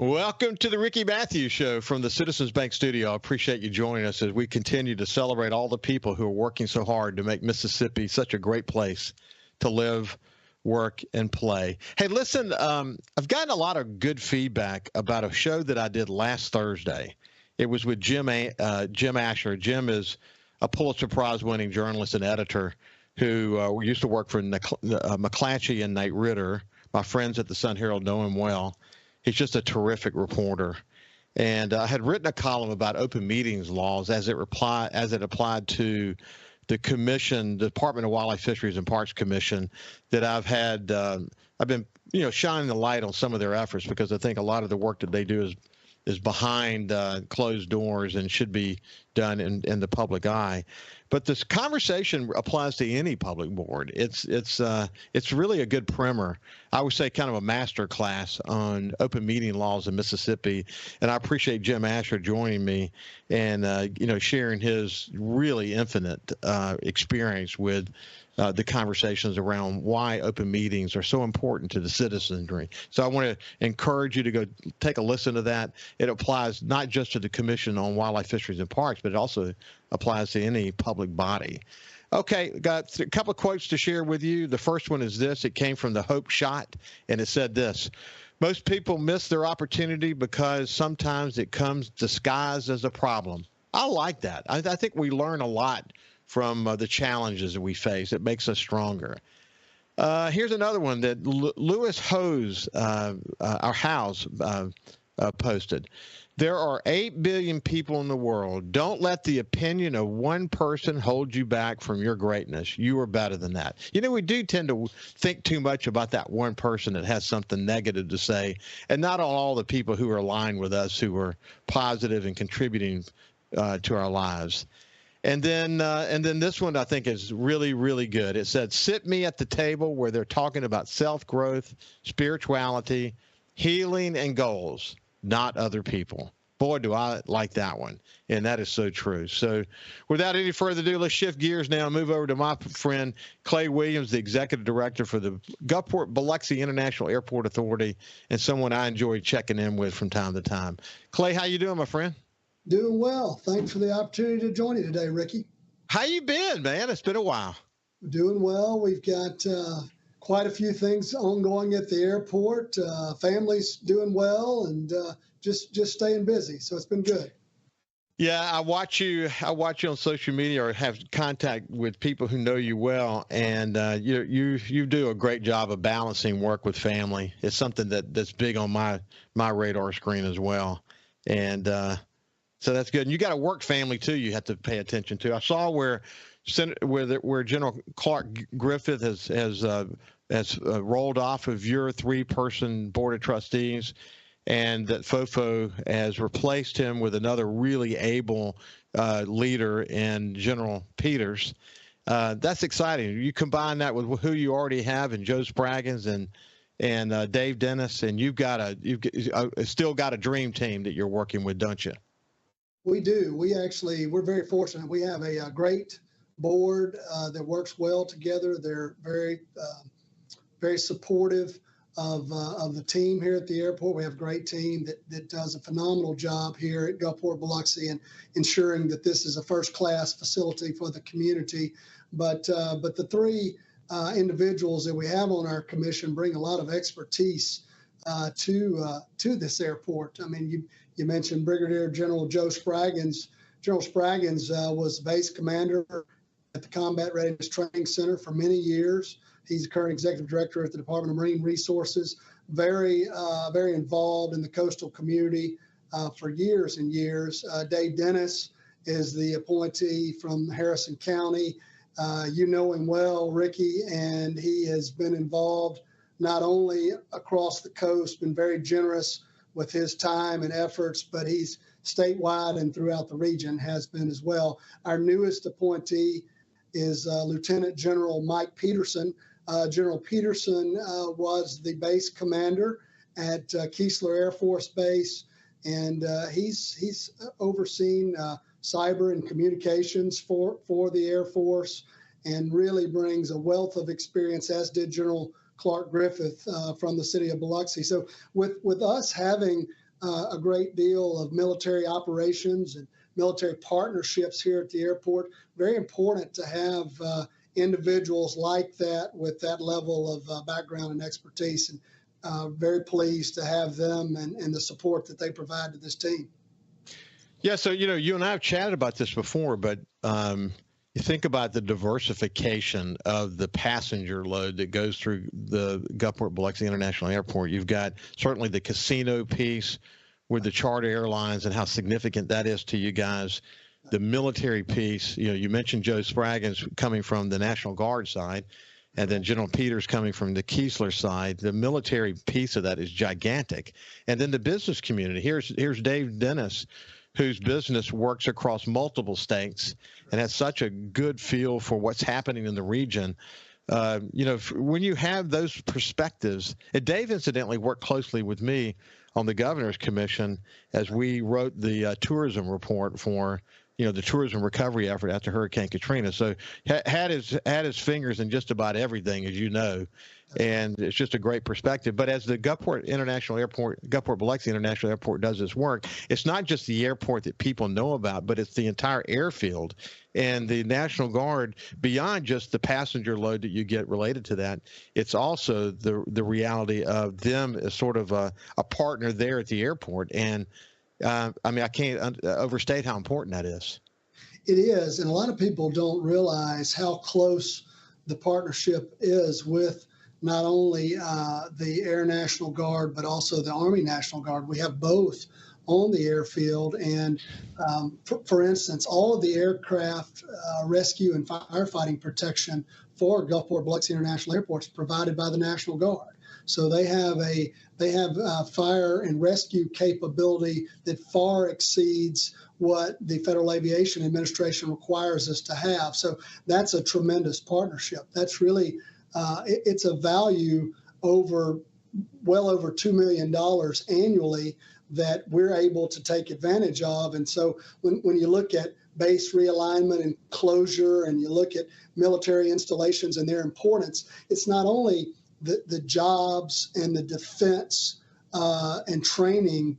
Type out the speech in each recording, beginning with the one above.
Welcome to the Ricky Matthews Show from the Citizens Bank Studio. I appreciate you joining us as we continue to celebrate all the people who are working so hard to make Mississippi such a great place to live, work, and play. Hey, listen, I've gotten a lot of good feedback about a show that I did last Thursday. It was with Jim Asher. Jim is a Pulitzer Prize-winning journalist and editor who used to work for McClatchy and Nate Ritter. My friends at the Sun-Herald know him well. He's just a terrific reporter. And I had written a column about open meetings laws as it applied to the commission, the Department of Wildlife, Fisheries, and Parks Commission, that I've been, shining the light on some of their efforts because I think a lot of the work that they do is behind closed doors and should be done in the public eye. But this conversation applies to any public board. It's really a good primer. I would say kind of a master class on open meeting laws in Mississippi. And I appreciate Jim Asher joining me and sharing his really infinite experience with the conversations around why open meetings are so important to the citizenry. So I want to encourage you to go take a listen to that. It applies not just to the Commission on Wildlife, Fisheries, and Parks, but it also applies to any public body. Okay, got a couple of quotes to share with you. The first one is this. It came from the Hope Shot, and it said this: most people miss their opportunity because sometimes it comes disguised as a problem. I like that. I think we learn a lot from the challenges that we face. It makes us stronger. Here's another one that Lewis Hose, our house, posted. There are 8 billion people in the world. Don't let the opinion of one person hold you back from your greatness. You are better than that. We do tend to think too much about that one person that has something negative to say, and not all the people who are aligned with us who are positive and contributing to our lives. And then this one I think is really, really good. It said, sit me at the table where they're talking about self-growth, spirituality, healing, and goals, not other people. Boy, do I like that one. And that is so true. So without any further ado, let's shift gears now and move over to my friend Clay Williams, the executive director for the Gulfport-Biloxi International Airport Authority, and someone I enjoy checking in with from time to time. Clay, how you doing, my friend? Doing well. Thanks for the opportunity to join you today, Ricky. How you been, man? It's been a while. Doing well. We've got quite a few things ongoing at the airport. Family's doing well, and just staying busy. So it's been good. Yeah, I watch you on social media or have contact with people who know you well, and you do a great job of balancing work with family. It's something that's big on my radar screen as well, and so that's good. And you got a work family too. You have to pay attention to. I saw where General Clark Griffith has rolled off of your 3-person board of trustees, and that FOFO has replaced him with another really able leader in General Peters. That's exciting. You combine that with who you already have in Joe Spraggins and Dave Dennis, and you've still got a dream team that you're working with, don't you? We do. We're very fortunate. We have a great board that works well together. They're very, very supportive of the team here at the airport. We have a great team that does a phenomenal job here at Gulfport-Biloxi and ensuring that this is a first-class facility for the community. But the 3 individuals that we have on our commission bring a lot of expertise to this airport. I mean, you mentioned Brigadier General Joe Spraggins. General Spraggins was base commander at the Combat Readiness Training Center for many years. He's the current executive director at the Department of Marine Resources, very involved in the coastal community for years and years. Dave Dennis is the appointee from Harrison County. You know him well, Ricky, and he has been involved not only across the coast, been very generous with his time and efforts, but he's statewide and throughout the region has been as well. Our newest appointee is Lieutenant General Mike Peterson. General Peterson was the base commander at Keesler Air Force Base, and he's overseen cyber and communications for the Air Force, and really brings a wealth of experience, as did General Clark Griffith from the city of Biloxi. So with us having a great deal of military operations and military partnerships here at the airport. Very important to have individuals like that with that level of background and expertise, and very pleased to have them and the support that they provide to this team. Yeah, so you and I have chatted about this before, but you think about the diversification of the passenger load that goes through the Gulfport-Biloxi International Airport. You've got certainly the casino piece with the charter airlines and how significant that is to you guys. The military piece, you mentioned Joe Spraggins coming from the National Guard side, and then General Peters coming from the Keesler side. The military piece of that is gigantic. And then the business community. Here's Dave Dennis, whose business works across multiple states and has such a good feel for what's happening in the region. When you have those perspectives, and Dave incidentally worked closely with me on the Governor's Commission as we wrote the tourism report for the tourism recovery effort after Hurricane Katrina. So had his fingers in just about everything, as you know, and it's just a great perspective. But as the Gulfport-Biloxi International Airport does its work, it's not just the airport that people know about, but it's the entire airfield. And the National Guard, beyond just the passenger load that you get related to that, it's also the reality of them as sort of a partner there at the airport. And I can't overstate how important that is. It is, and a lot of people don't realize how close the partnership is with not only the Air National Guard, but also the Army National Guard. We have both on the airfield, and for instance, all of the aircraft rescue and firefighting protection for Gulfport-Biloxi International Airport is provided by the National Guard. So they have fire and rescue capability that far exceeds what the Federal Aviation Administration requires us to have. So that's a tremendous partnership. That's really it's a value well over $2 million annually that we're able to take advantage of. And so when you look at base realignment and closure, and you look at military installations and their importance, it's not only the jobs and the defense and training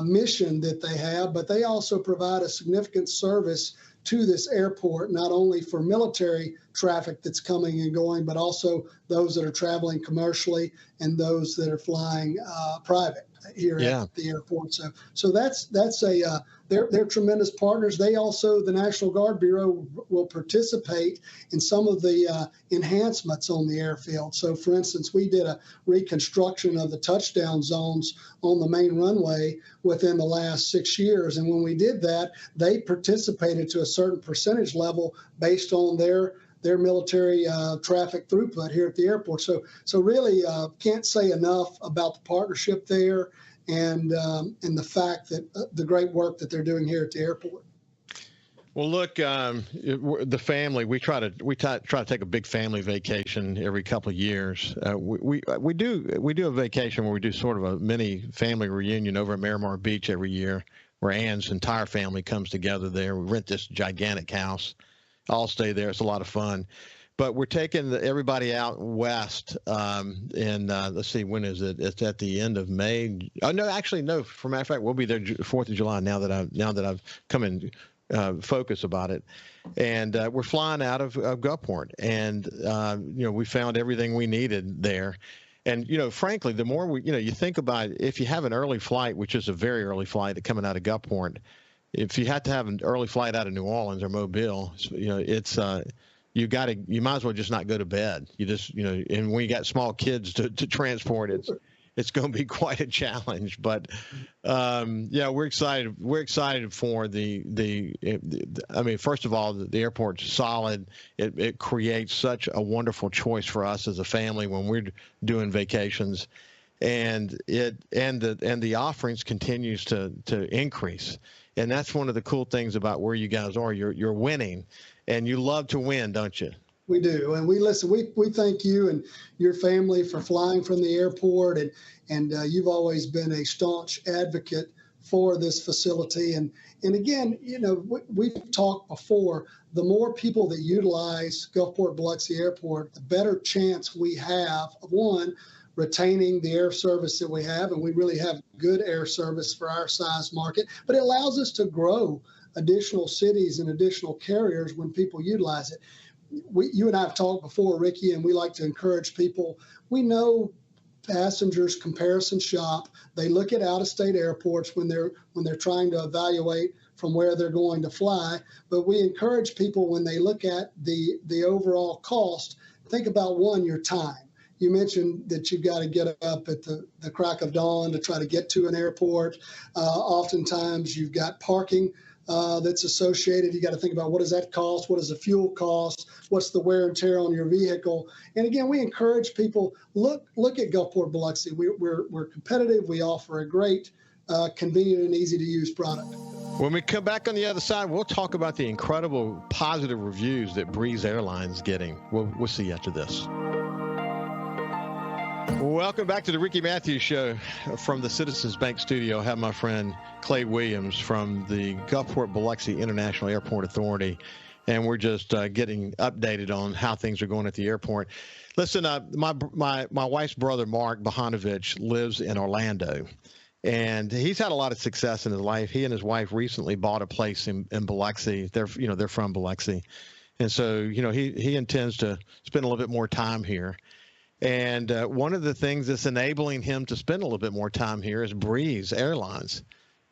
mission that they have, but they also provide a significant service to this airport, not only for military traffic that's coming and going, but also those that are traveling commercially and those that are flying private here at the airport. So they're tremendous partners. They also, the National Guard Bureau, will participate in some of the enhancements on the airfield. So, for instance, we did a reconstruction of the touchdown zones on the main runway within the last 6 years. And when we did that, they participated to a certain percentage level based on their military traffic throughput here at the airport. So really can't say enough about the partnership there and the fact that the great work that they're doing here at the airport. Well, look, the family, we try to take a big family vacation every couple of years. We do a vacation where we do sort of a mini family reunion over at Miramar Beach every year, where Ann's entire family comes together there. We rent this gigantic house. I'll stay there. It's a lot of fun. But we're taking everybody out west, and let's see, when is it? It's at the end of May. Oh no, actually no. For a matter of fact, we'll be there 4th of July. Now that I've come in focus about it, and we're flying out of Gulfport, and we found everything we needed there. And frankly, the more you think about it, if you have an early flight, which is a very early flight coming out of Gulfport. If you had to have an early flight out of New Orleans or Mobile, it's you might as well just not go to bed. You just and when you got small kids to transport, it's going to be quite a challenge. But we're excited. We're excited for I mean, first of all, the airport's solid. It creates such a wonderful choice for us as a family when we're doing vacations, and the offerings continues to increase. And that's one of the cool things about where you guys are. You're winning, and you love to win, don't you? We do, and we thank you and your family for flying from the airport, and you've always been a staunch advocate for this facility. And again, we've talked before. The more people that utilize Gulfport-Biloxi Airport, the better chance we have of, one, retaining the air service that we have, and we really have good air service for our size market, but it allows us to grow additional cities and additional carriers when people utilize it. You and I have talked before, Ricky, and we like to encourage people. We know passengers comparison shop. They look at out-of-state airports when they're trying to evaluate from where they're going to fly. But we encourage people when they look at the overall cost, think about your time. You mentioned that you've got to get up at the crack of dawn to try to get to an airport. Oftentimes you've got parking that's associated. You got to think about what does that cost? What does the fuel cost? What's the wear and tear on your vehicle? And again, we encourage people, look at Gulfport-Biloxi. We're competitive. We offer a great, convenient and easy to use product. When we come back on the other side, we'll talk about the incredible positive reviews that Breeze Airlines getting. We'll see you after this. Welcome back to the Ricky Matthews Show from the Citizens Bank studio. I have my friend Clay Williams from the Gulfport-Biloxi International Airport Authority, and we're just getting updated on how things are going at the airport. Listen, my wife's brother, Mark Bohanovich, lives in Orlando, and he's had a lot of success in his life. He and his wife recently bought a place in Biloxi. They're from Biloxi, and so he intends to spend a little bit more time here. And one of the things that's enabling him to spend a little bit more time here is Breeze Airlines.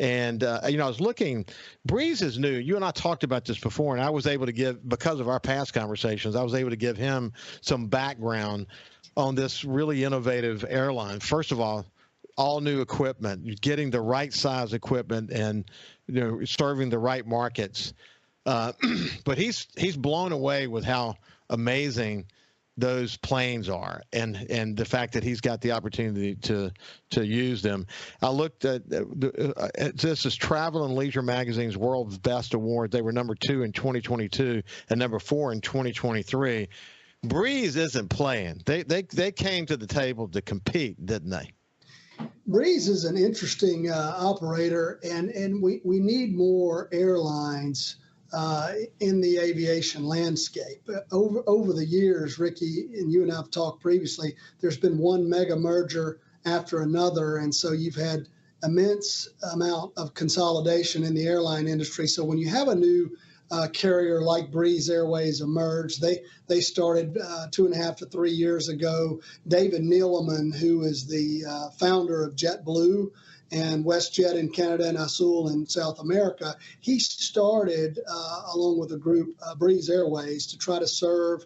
And, I was looking, Breeze is new. You and I talked about this before, and I was able to give, because of our past conversations, I was able to give him some background on this really innovative airline. First of all new equipment, getting the right size equipment and, serving the right markets. But he's blown away with how amazing those planes are, and the fact that he's got the opportunity to use them. I looked at this is Travel and Leisure Magazine's World's Best Award. They were number 2 in 2022 and number 4 in 2023. Breeze isn't playing. They came to the table to compete, didn't they? Breeze is an interesting operator, and we need more airlines in the aviation landscape. Over the years, Ricky, and you and I have talked previously, there's been one mega merger after another, and so you've had immense amount of consolidation in the airline industry. So when you have a new carrier like Breeze Airways emerge, they started 2.5 to 3 years ago. David Neeleman, who is the founder of JetBlue and WestJet in Canada and Azul in South America, he started, along with a group, Breeze Airways, to try to serve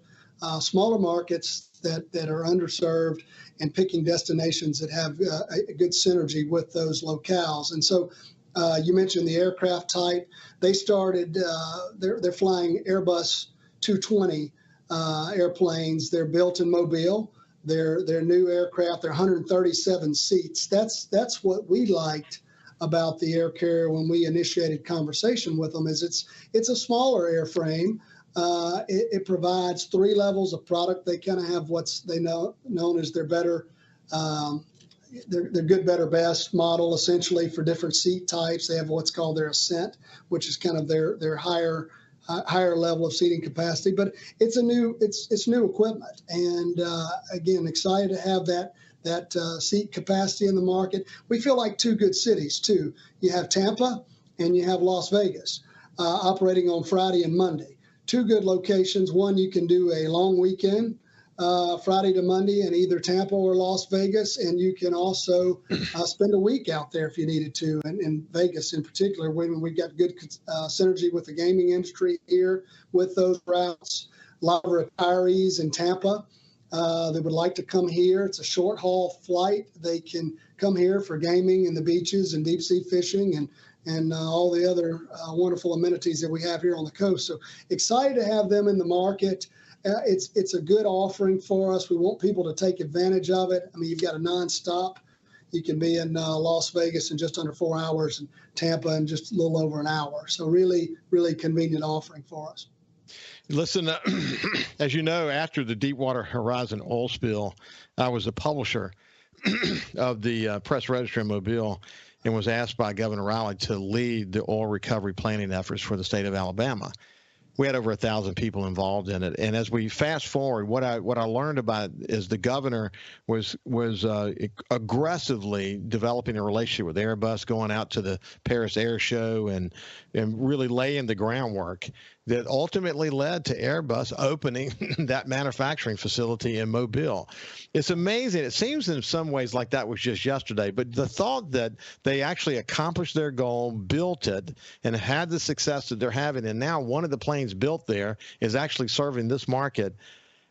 smaller markets that are underserved and picking destinations that have a good synergy with those locales. And so you mentioned the aircraft type. They started, they're flying Airbus 220 airplanes. They're built in Mobile. They're new aircraft. They're 137 seats. That's what we liked about the air carrier when we initiated conversation with them. Is it's a smaller airframe. It provides 3 levels of product. They kind of have what's they known as their better, their good, better, best model, essentially, for different seat types. They have what's called their Ascent, which is kind of their higher level of seating capacity, but it's new equipment, and again, excited to have that seat capacity in the market. We feel like 2 good cities too. You have Tampa and you have Las Vegas, operating on Friday and Monday. 2 good locations. One, you can do a long weekend, Friday to Monday, in either Tampa or Las Vegas, and you can also spend a week out there if you needed to, and in Vegas in particular, when we got good synergy with the gaming industry here with those routes. A lot of retirees in Tampa that would like to come here. It's a short haul flight. They can come here for gaming and the beaches and deep sea fishing and all the other wonderful amenities that we have here on the coast. So excited to have them in the market. It's a good offering for us. We want people to take advantage of it. I mean, you've got a nonstop. You can be in Las Vegas in just under 4 hours, and Tampa in just a little over an hour. So really, really convenient offering for us. Listen, as you know, after the Deepwater Horizon oil spill, I was a publisher of the Press Register in Mobile and was asked by Governor Riley to lead the oil recovery planning efforts for the state of Alabama. we had over 1,000 people involved in it. And as we fast forward, what I learned about is the governor was aggressively developing a relationship with Airbus, going out to the Paris Air Show and really laying the groundwork that ultimately led to Airbus opening that manufacturing facility in Mobile. It's amazing. It seems in some ways like that was just yesterday, but the thought that they actually accomplished their goal, built it, and had the success that they're having, and now one of the planes built there is actually serving this market,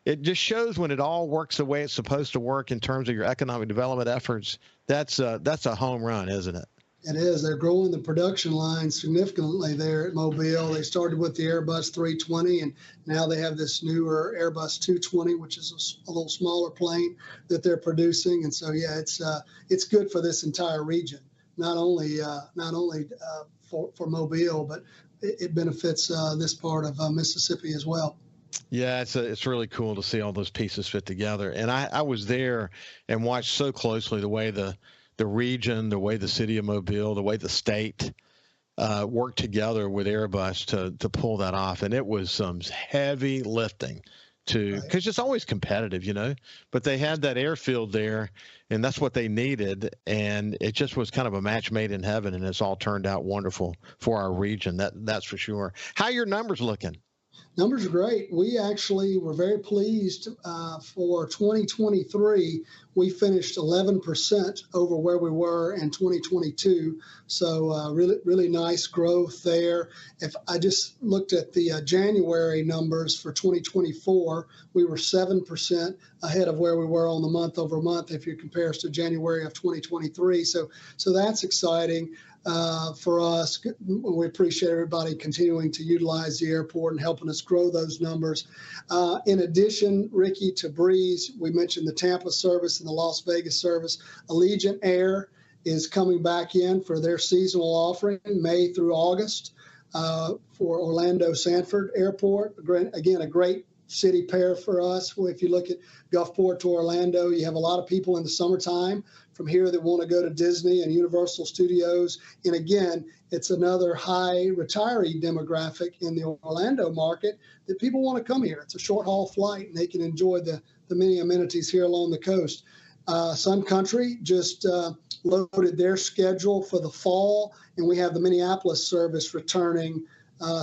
it just shows when it all works the way it's supposed to work in terms of your economic development efforts. That's a home run, isn't it? It is. They're growing the production line significantly there at Mobile. They started with the Airbus 320, and now they have this newer Airbus 220, which is a little smaller plane that they're producing. And so, yeah, it's good for this entire region, not only for Mobile, but it benefits this part of Mississippi as well. Yeah, it's really cool to see all those pieces fit together. And I was there and watched so closely the way the region, the way the city of Mobile, the way the state worked together with Airbus to pull that off. And it was some heavy lifting because it's always competitive, but they had that airfield there and that's what they needed. And it just was kind of a match made in heaven, and it's all turned out wonderful for our region. That's for sure. How are your numbers looking? Numbers are great. We actually were very pleased for 2023. We finished 11% over where we were in 2022. So really nice growth there. If I just looked at the January numbers for 2024, we were 7% ahead of where we were on the month over month if you compare us to January of 2023. So that's exciting. For us, we appreciate everybody continuing to utilize the airport and helping us grow those numbers. In addition, Ricky, to Breeze, we mentioned the Tampa service and the Las Vegas service. Allegiant Air is coming back in for their seasonal offering May through August for Orlando Sanford Airport. Again, a great city pair for us. If you look at Gulfport to Orlando, you have a lot of people in the summertime from here that want to go to Disney and Universal Studios. And again, it's another high retiree demographic in the Orlando market that people want to come here. It's a short haul flight and they can enjoy the many amenities here along the coast. Sun Country just loaded their schedule for the fall, and we have the Minneapolis service returning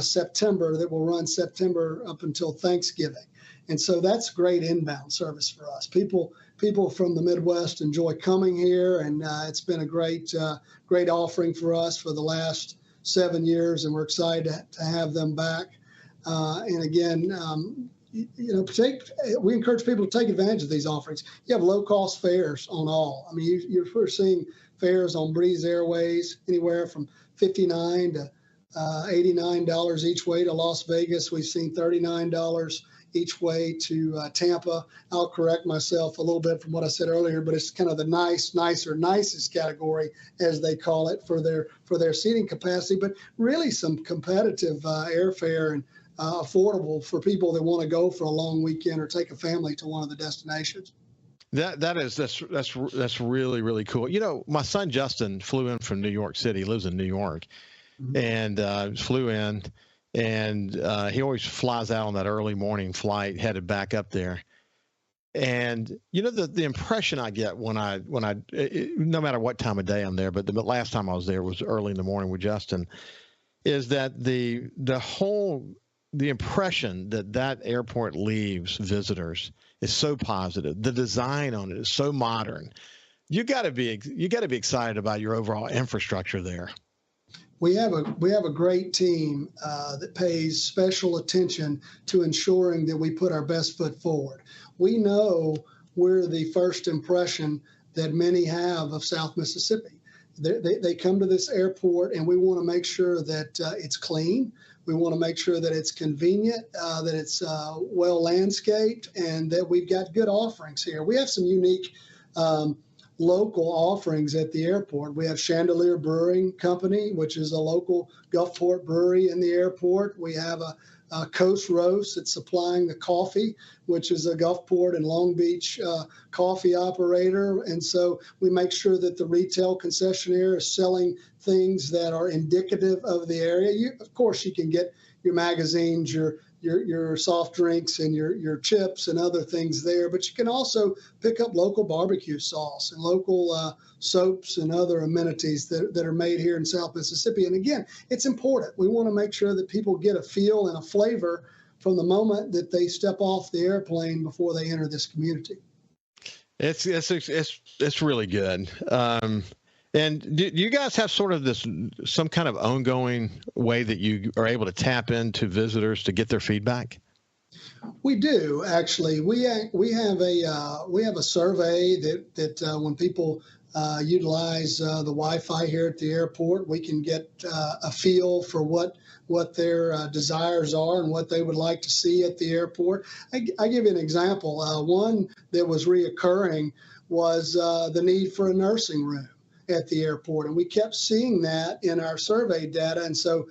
September that will run September up until Thanksgiving. And so that's great inbound service for us. People from the Midwest enjoy coming here, and it's been a great offering for us for the last 7 years, and we're excited to have them back. And again, we encourage people to take advantage of these offerings. You have low-cost fares on all. I mean, we're seeing fares on Breeze Airways anywhere from $59 to $89 each way to Las Vegas. We've seen $39 each way to Tampa. I'll correct myself a little bit from what I said earlier, but it's kind of the nicest category, as they call it, for their seating capacity, but really some competitive airfare and affordable for people that want to go for a long weekend or take a family to one of the destinations. That's really, really cool. My son Justin flew in from New York City. He lives in New York. Mm-hmm. And flew in, and he always flies out on that early morning flight headed back up there. And the impression I get when I no matter what time of day I'm there, but the last time I was there was early in the morning with Justin, is that the impression that airport leaves visitors is so positive. The design on it is so modern. You got to be excited about your overall infrastructure there. We have a great team that pays special attention to ensuring that we put our best foot forward. We know we're the first impression that many have of South Mississippi. They come to this airport, and we want to make sure that it's clean. We want to make sure that it's convenient, that it's well landscaped, and that we've got good offerings here. We have some unique local offerings at the airport. We have Chandelier Brewing Company, which is a local Gulfport brewery in the airport. We have Coast Roast that's supplying the coffee, which is a Gulfport and Long Beach coffee operator. And so we make sure that the retail concessionaire is selling things that are indicative of the area. Of course, you can get your magazines, your soft drinks and your chips and other things there, but you can also pick up local barbecue sauce and local soaps and other amenities that are made here in South Mississippi. And again, it's important. We want to make sure that people get a feel and a flavor from the moment that they step off the airplane before they enter this community. It's really good. And do you guys have sort of some kind of ongoing way that you are able to tap into visitors to get their feedback? We do, actually. We have a survey that when people utilize the Wi-Fi here at the airport, we can get a feel for what their desires are and what they would like to see at the airport. I give you an example. One that was reoccurring was the need for a nursing room at the airport. And we kept seeing that in our survey data. And so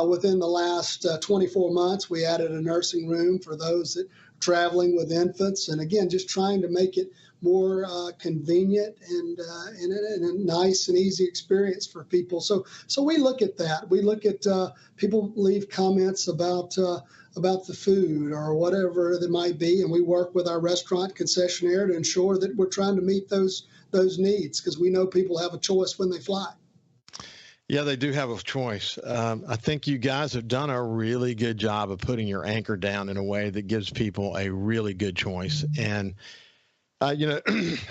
within the last 24 months, we added a nursing room for those that are traveling with infants. And again, just trying to make it more convenient and a nice and easy experience for people. So we look at that. We look at people leave comments about the food or whatever that might be. And we work with our restaurant concessionaire to ensure that we're trying to meet those needs, because we know people have a choice when they fly. Yeah, they do have a choice. I think you guys have done a really good job of putting your anchor down in a way that gives people a really good choice. And, I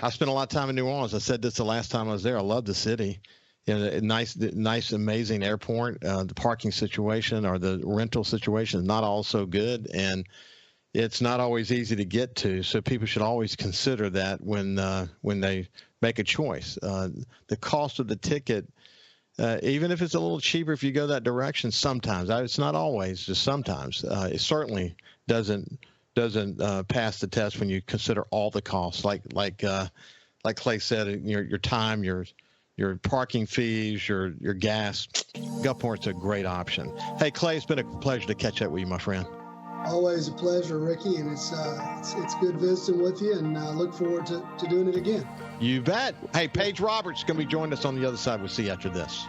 spent a lot of time in New Orleans. I said this the last time I was there. I love the city. Nice, amazing airport. The parking situation or the rental situation is not all so good. And it's not always easy to get to, so people should always consider that when they make a choice. The cost of the ticket, even if it's a little cheaper if you go that direction, sometimes it's not always, just sometimes. It certainly doesn't pass the test when you consider all the costs. Like Clay said, your time, your parking fees, your gas. Gulfport's a great option. Hey, Clay, it's been a pleasure to catch up with you, my friend. Always a pleasure, Ricky, and it's good visiting with you, and look forward to doing it again. You bet. Hey, Paige Roberts is going to be joining us on the other side. We'll see you after this.